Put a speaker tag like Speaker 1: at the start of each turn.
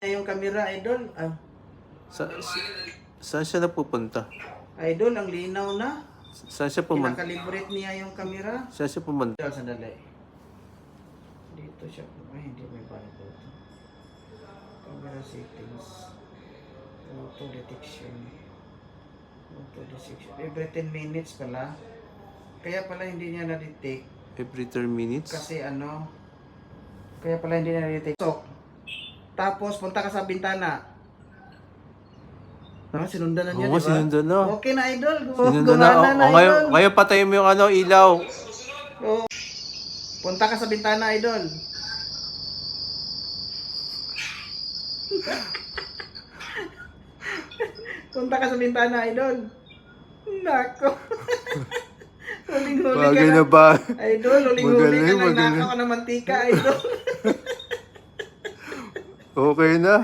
Speaker 1: Yung camera, idol.
Speaker 2: Saan siya napupunta?
Speaker 1: Idol, ang linaw na.
Speaker 2: Saan siya pumunta?
Speaker 1: Kinakalibrate niya yung camera.
Speaker 2: Saan siya pumunta?
Speaker 1: Idol, sandali. Dito siya. Ay, hindi may balik ko ito. Camera settings. Auto detection. Auto detection. Every 10 minutes pala. Kaya pala hindi niya na-detect.
Speaker 2: Every 10 minutes?
Speaker 1: Kasi ano, kaya pala hindi niya na-detect. So, tapos punta ka sa bintana. No, sinundan na niya,
Speaker 2: Oo,
Speaker 1: di ba?
Speaker 2: sinundan na.
Speaker 1: Okay na, idol.
Speaker 2: Sinundan na.
Speaker 1: Gumana na,
Speaker 2: O, ngayon,
Speaker 1: idol.
Speaker 2: ngayon patayin mo yung ilaw.
Speaker 1: Oo. Punta ka sa bintana, idol. Punta ka sa bintana, idol. Nako. Huling-huli ka
Speaker 2: Bagay
Speaker 1: na.
Speaker 2: na ba?
Speaker 1: Idol, huling-huli ka
Speaker 2: Magaling,
Speaker 1: na.
Speaker 2: magaling.
Speaker 1: Nakaw ka ng mantika, idol.
Speaker 2: Okay na.